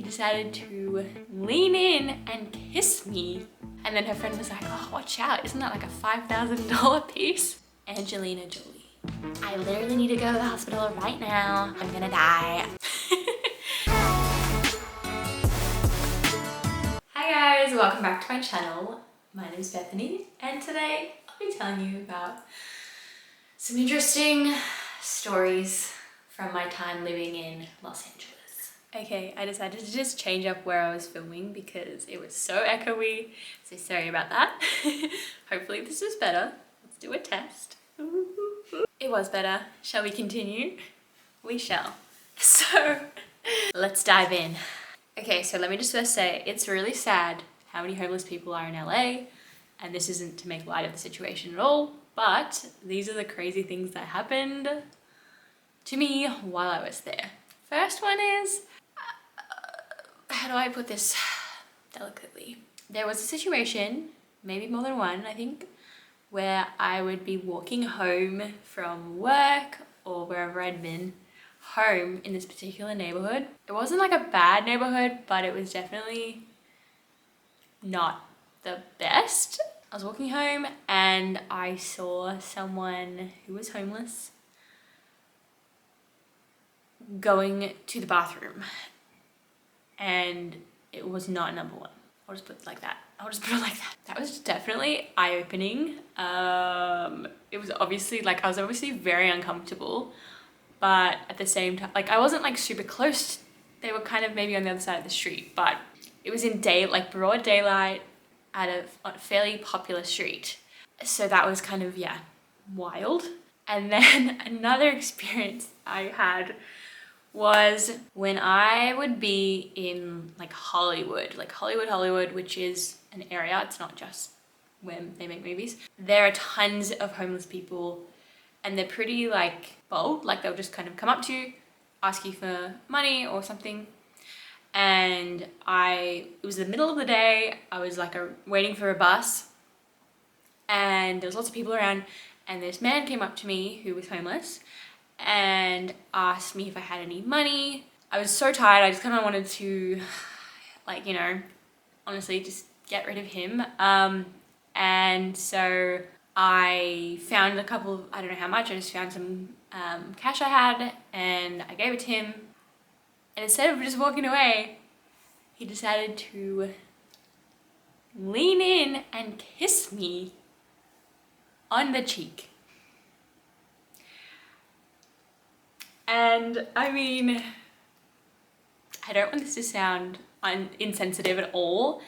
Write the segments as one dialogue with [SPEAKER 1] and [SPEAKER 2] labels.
[SPEAKER 1] he decided to lean in and kiss me. And then her friend was like, oh, watch out, isn't that like a $5,000 piece? Angelina Jolie. I literally need to go to the hospital right now. I'm gonna die. Hi guys, welcome back to my channel. My name is Bethany, and today I'll be telling you about some interesting stories from my time living in Los Angeles. Okay, I decided to just change up where I was filming because it was so echoey, so sorry about that. Hopefully this is better. Let's do a test. It was better. Shall we continue? We shall. So, let's dive in. Okay, so let me just first say, it's really sad how many homeless people are in LA, and this isn't to make light of the situation at all, but these are the crazy things that happened to me while I was there. First one is, how do I put this delicately? There was a situation, maybe more than one, I think, where I would be walking home from work or wherever I'd been, home in this particular neighborhood. It wasn't like a bad neighborhood, but it was definitely not the best. I was walking home and I saw someone who was homeless going to the bathroom, and it was not number one. I'll just put it like that. That was definitely eye-opening. It was obviously like, I was obviously very uncomfortable, but at the same time, like I wasn't like super close. They were kind of maybe on the other side of the street, but it was in broad daylight at a fairly popular street. So that was kind of, yeah, wild. And then another experience I had was when I would be in like Hollywood, which is an area, it's not just where they make movies. There are tons of homeless people and they're pretty like bold, like they'll just kind of come up to you, ask you for money or something. And it was the middle of the day, I was like waiting for a bus and there was lots of people around, and this man came up to me who was homeless and asked me if I had any money. I was so tired, I just kind of wanted to, like, you know, honestly just get rid of him. And so I found a couple, I don't know how much, I just found some cash I had and I gave it to him. And instead of just walking away, he decided to lean in and kiss me on the cheek. And I mean, I don't want this to sound insensitive at all,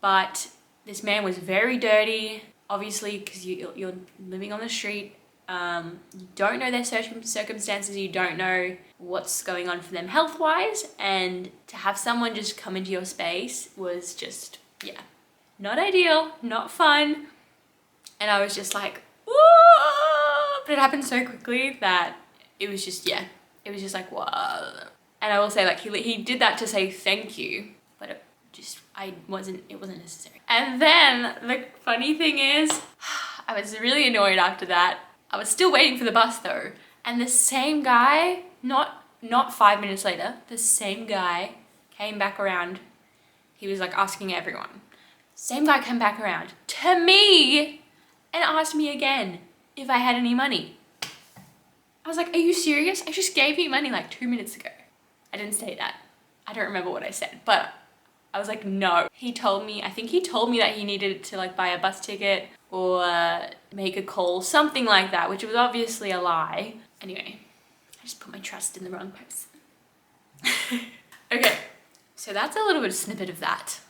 [SPEAKER 1] but this man was very dirty, obviously, because you're living on the street. You don't know their circumstances, you don't know what's going on for them health-wise, and to have someone just come into your space was just, yeah, not ideal, not fun. And I was just like, whoa! But it happened so quickly that it was just, yeah, it was just like, whoa. And I will say, like, he did that to say thank you, but it wasn't necessary. And then the funny thing is, I was really annoyed after that. I was still waiting for the bus though. And the same guy, not 5 minutes later, the same guy came back around. He was like asking everyone. Same guy came back around to me and asked me again if I had any money. I was like, are you serious? I just gave you money like 2 minutes ago. I didn't say that. I don't remember what I said, but I was like, no. I think he told me that he needed to like buy a bus ticket or make a call, something like that, which was obviously a lie. Anyway, I just put my trust in the wrong person. Okay, so that's a little bit of snippet of that.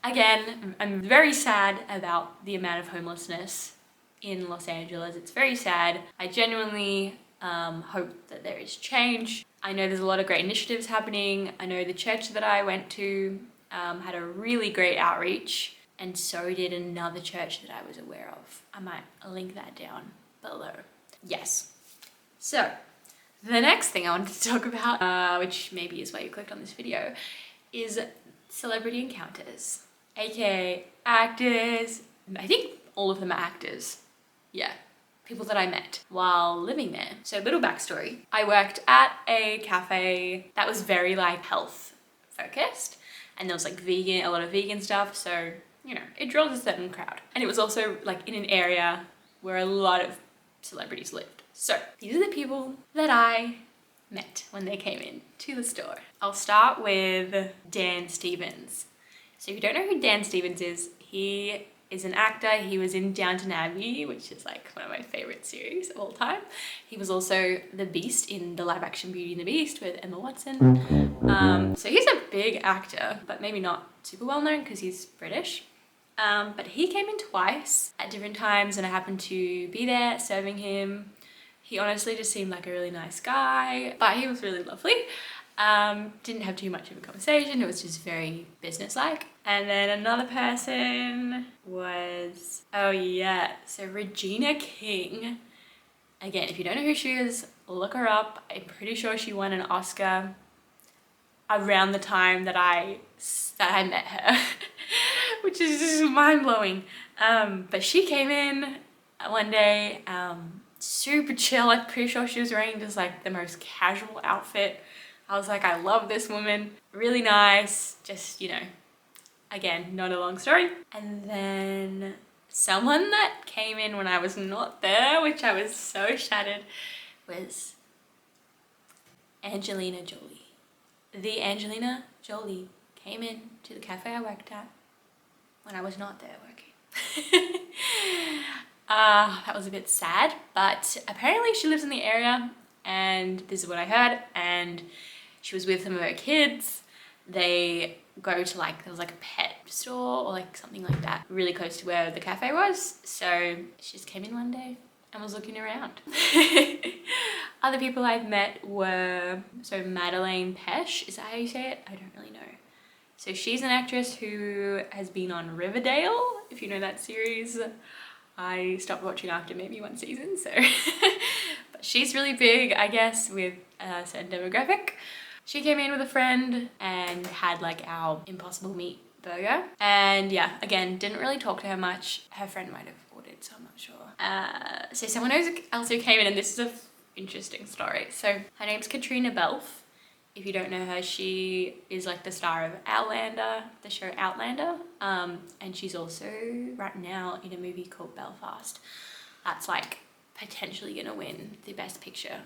[SPEAKER 1] Again, I'm very sad about the amount of homelessness in Los Angeles. It's very sad. I genuinely hope that there is change. I know there's a lot of great initiatives happening. I know the church that I went to had a really great outreach, and so did another church that I was aware of. I might link that down below. Yes. So, the next thing I wanted to talk about, which maybe is why you clicked on this video, is celebrity encounters, aka actors. I think all of them are actors. Yeah. People that I met while living there. So little backstory. I worked at a cafe that was very like health focused, and there was like a lot of vegan stuff, so you know, it draws a certain crowd. And it was also like in an area where a lot of celebrities lived. So these are the people that I met when they came in to the store. I'll start with Dan Stevens. So if you don't know who Dan Stevens is, he is an actor. He was in Downton Abbey, which is like one of my favorite series of all time. He was also the Beast in the live action Beauty and the Beast with Emma Watson. So he's a big actor, but maybe not super well known because he's British. But he came in twice at different times and I happened to be there serving him. He honestly just seemed like a really nice guy, but he was really lovely. Didn't have too much of a conversation. It was just very businesslike. And then another person was, oh yeah, so Regina King. Again, if you don't know who she is, look her up. I'm pretty sure she won an Oscar around the time that I met her, which is just mind-blowing. But she came in one day, super chill. I'm pretty sure she was wearing just like the most casual outfit. I was like, I love this woman, really nice, just, you know, again, not a long story. And then someone that came in when I was not there, which I was so shattered, was Angelina Jolie. The Angelina Jolie came in to the cafe I worked at when I was not there working. That was a bit sad, but apparently she lives in the area and this is what I heard, and she was with some of her kids. They go to like, there was like a pet store or like something like that really close to where the cafe was. So she just came in one day and was looking around. Other people I've met were, so Madeleine Pesch, is that how you say it? I don't really know. So she's an actress who has been on Riverdale, if you know that series. I stopped watching after maybe one season, so. But she's really big, I guess, with a certain demographic. She came in with a friend and had like our Impossible Meat burger. And yeah, again, didn't really talk to her much. Her friend might have ordered, so I'm not sure. So someone else who came in, and this is a interesting story. So her name's Katrina Belf. If you don't know her, she is like the star of Outlander, the show Outlander. And she's also right now in a movie called Belfast. That's like potentially gonna win the Best Picture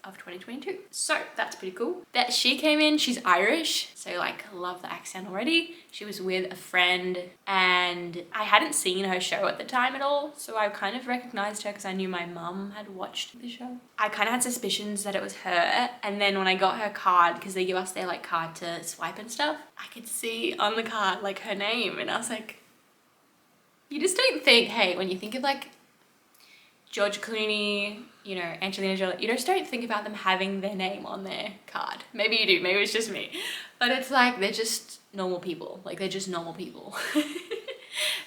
[SPEAKER 1] of 2022. So that's pretty cool. That she came in, she's Irish, so like love the accent already. She was with a friend and I hadn't seen her show at the time at all, so I kind of recognized her because I knew my mum had watched the show. I kind of had suspicions that it was her, and then when I got her card, because they give us their like card to swipe and stuff, I could see on the card like her name, and I was like, you just don't think, hey, when you think of like George Clooney, you know, Angelina Jolie, you just don't think about them having their name on their card. Maybe you do, maybe it's just me. But it's like, they're just normal people. Like, they're just normal people.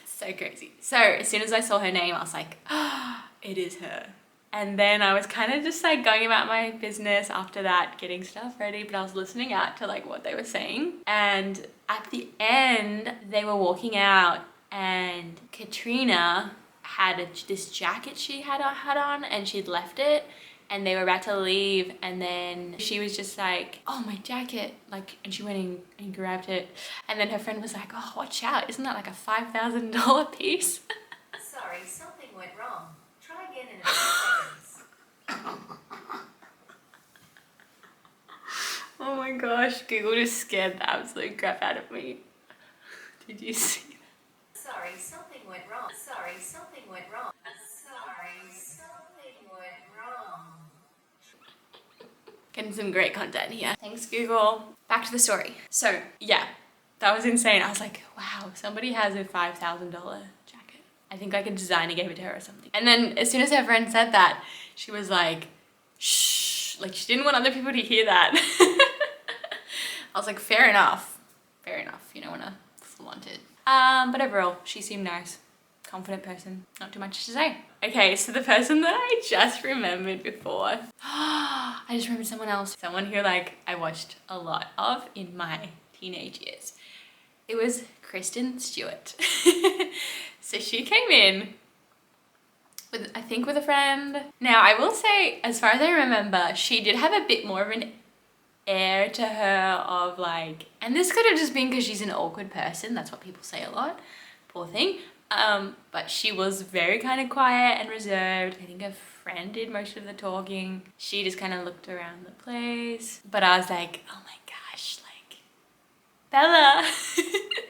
[SPEAKER 1] So crazy. So as soon as I saw her name, I was like, ah, oh, it is her. And then I was kind of just like going about my business after that, getting stuff ready, but I was listening out to like what they were saying. And at the end, they were walking out and Katrina had this jacket she had on and she'd left it and they were about to leave, and then she was just like, oh, my jacket, like, and she went and grabbed it, and then her friend was like, oh, watch out, isn't that like a $5,000 piece?
[SPEAKER 2] Sorry, something went wrong. Try again in a few seconds.
[SPEAKER 1] Oh my gosh, Google just scared the absolute crap out of me. Did you see that?
[SPEAKER 2] Sorry, something went wrong. Sorry, something went wrong. Sorry, something went wrong.
[SPEAKER 1] Getting some great content here. Thanks, Google. Back to the story. So yeah, that was insane. I was like, wow, somebody has a $5,000 jacket. I think like a designer gave it to her or something. And then as soon as her friend said that, she was like, shh, like she didn't want other people to hear that. I was like, fair enough, you don't want to flaunt it. But overall, she seemed nice, confident person, not too much to say. Okay, so the person that I just remembered before, I just remembered someone else. Someone who like I watched a lot of in my teenage years. It was Kristen Stewart. So she came in with, I think with a friend. Now I will say, as far as I remember, she did have a bit more of an air to her of like, and this could have just been because she's an awkward person. That's what people say a lot. Poor thing. But she was very kind of quiet and reserved. I think her friend did most of the talking. She just kind of looked around the place. But I was like, oh my gosh, like, Bella.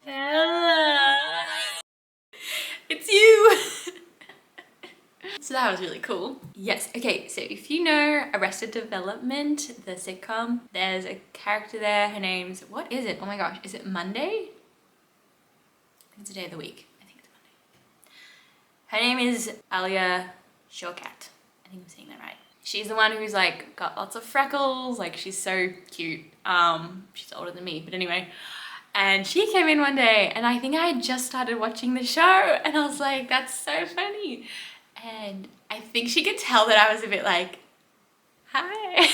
[SPEAKER 1] Bella. It's you. So that was really cool. Yes, okay, so if you know Arrested Development, the sitcom, there's a character there, her name's, what is it? Oh my gosh, is it Monday? I think it's a day of the week. I think it's Monday. Her name is Alia Shawkat. I think I'm saying that right. She's the one who's like got lots of freckles, like she's so cute. She's older than me, but anyway. And she came in one day and I think I had just started watching the show and I was like, that's so funny. And I think she could tell that I was a bit like, hi.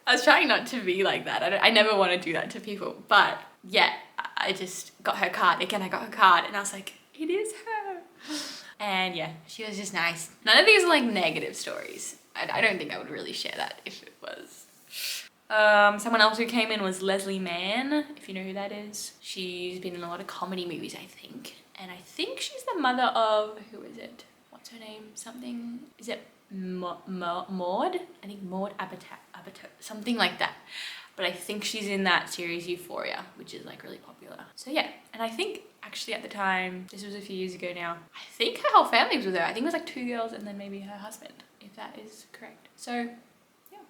[SPEAKER 1] I was trying not to be like that. I never want to do that to people. But yeah, I just got her card. Again, I got her card and I was like, it is her. And yeah, she was just nice. None of these are like negative stories. I don't think I would really share that if it was. Someone else who came in was Leslie Mann, if you know who that is. She's been in a lot of comedy movies, I think. And I think she's the mother of, who is it? What's her name? Something, is it Maud? I think Maud Apatow, something like that. But I think she's in that series Euphoria, which is like really popular. So yeah, and I think actually at the time, this was a few years ago now, I think her whole family was there. I think it was like 2 girls and then maybe her husband, if that is correct. So yeah,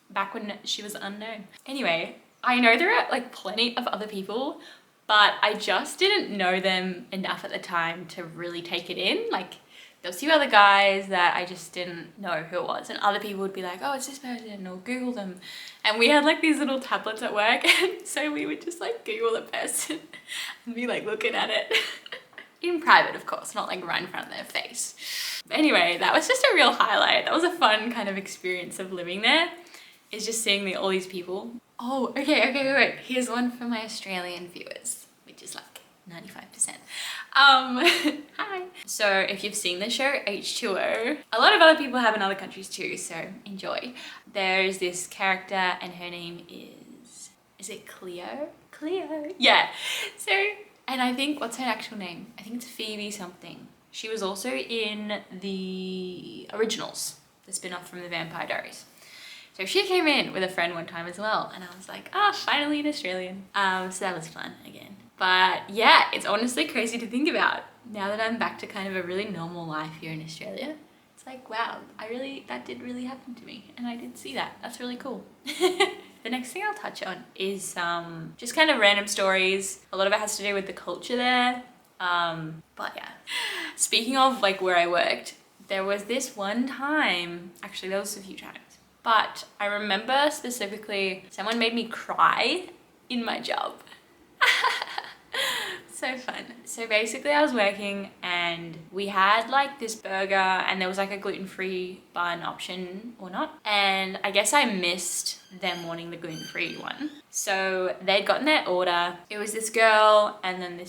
[SPEAKER 1] back when she was unknown. Anyway, I know there are like plenty of other people, but I just didn't know them enough at the time to really take it in. Like there was a few other guys that I just didn't know who it was, and other people would be like, oh, it's this person, or Google them. And we had like these little tablets at work, and so we would just like Google the person and be like looking at it. In private, of course, not like right in front of their face. But anyway, that was just a real highlight. That was a fun kind of experience of living there, is just seeing all these people. Oh, okay, wait. Here's one for my Australian viewers, which is like 95%. Hi. So if you've seen the show H2O, a lot of other people have in other countries too, so enjoy. There's this character and her name is it Cleo? Cleo, yeah. So, and I think, what's her actual name? I think it's Phoebe something. She was also in the originals, the spin-off from the Vampire Diaries. So she came in with a friend one time as well, and I was like, finally an Australian. So that was fun again. But yeah, it's honestly crazy to think about now that I'm back to kind of a really normal life here in Australia. It's like, wow, that did really happen to me, and I did see that. That's really cool. The next thing I'll touch on is just kind of random stories. A lot of it has to do with the culture there. But yeah, speaking of like where I worked, there was this one time, actually there was a few times, but I remember specifically someone made me cry in my job. So fun. So basically I was working and we had like this burger and there was like a gluten-free bun option or not. And I guess I missed them wanting the gluten-free one. So they'd gotten their order. It was this girl and then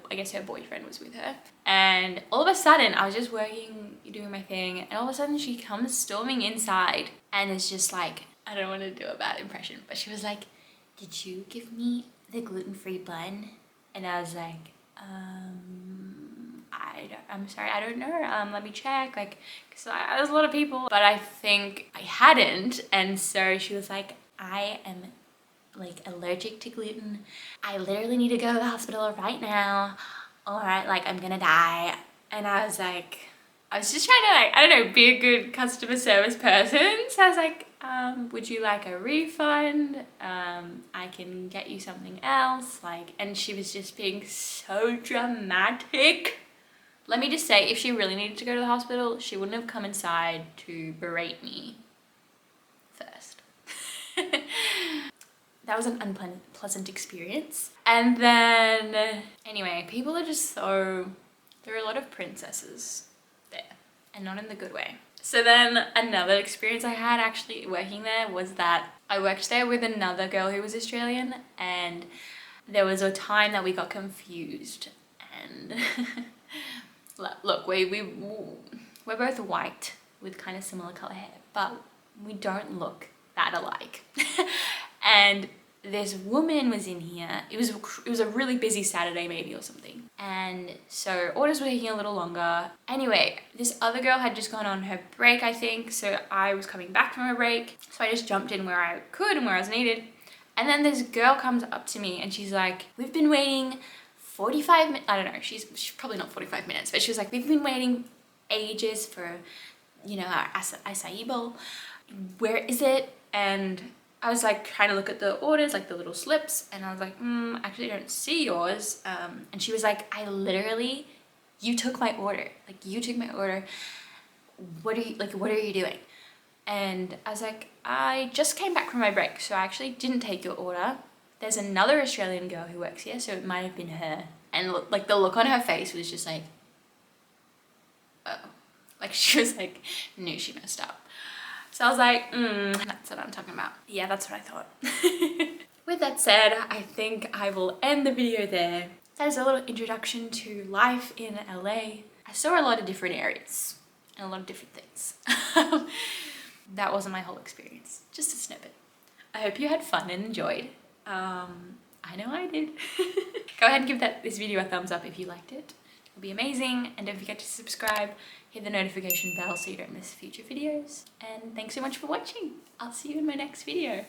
[SPEAKER 1] I guess her boyfriend was with her. And all of a sudden I was just working, doing my thing. And all of a sudden she comes storming inside and it's just like, I don't want to do a bad impression, but she was like, did you give me the gluten-free bun? And I was like, I'm sorry, I don't know. Let me check. Like, cause there's a lot of people, but I think I hadn't. And so she was like, I am like allergic to gluten. I literally need to go to the hospital right now. All right, like I'm gonna die. And I was like, I was just trying to like, I don't know, be a good customer service person. So I was like, would you like a refund? I can get you something else. Like, and she was just being so dramatic. Let me just say, if she really needed to go to the hospital, she wouldn't have come inside to berate me first. That was an unpleasant experience. And then, anyway, people are just so, there are a lot of princesses there, and not in the good way. So then another experience I had actually working there was that I worked there with another girl who was Australian, and there was a time that we got confused. And look, we're both white with kind of similar color hair, but we don't look that alike. And this woman was in here. It was a really busy Saturday maybe or something. And so orders were taking a little longer. Anyway, this other girl had just gone on her break, I think. So I was coming back from her break. So I just jumped in where I could and where I was needed. And then this girl comes up to me and she's like, we've been waiting 45 minutes. I don't know, she's probably not 45 minutes, but she was like, we've been waiting ages for, you know, our acai bowl. Where is it? And I was like trying to look at the orders, like the little slips, and I was like, actually I don't see yours. And she was like, you took my order. Like, you took my order. What are you doing? And I was like, I just came back from my break, so I actually didn't take your order. There's another Australian girl who works here, so it might have been her. And like the look on her face was just like, oh. Like she was like, knew she messed up. So I was like, that's what I'm talking about. Yeah, that's what I thought. With that said, I think I will end the video there. That is a little introduction to life in LA. I saw a lot of different areas and a lot of different things. That wasn't my whole experience, just a snippet. I hope you had fun and enjoyed. I know I did. Go ahead and give this video a thumbs up if you liked it. It'll be amazing. And don't forget to subscribe, hit the notification bell so you don't miss future videos. And thanks so much for watching. I'll see you in my next video.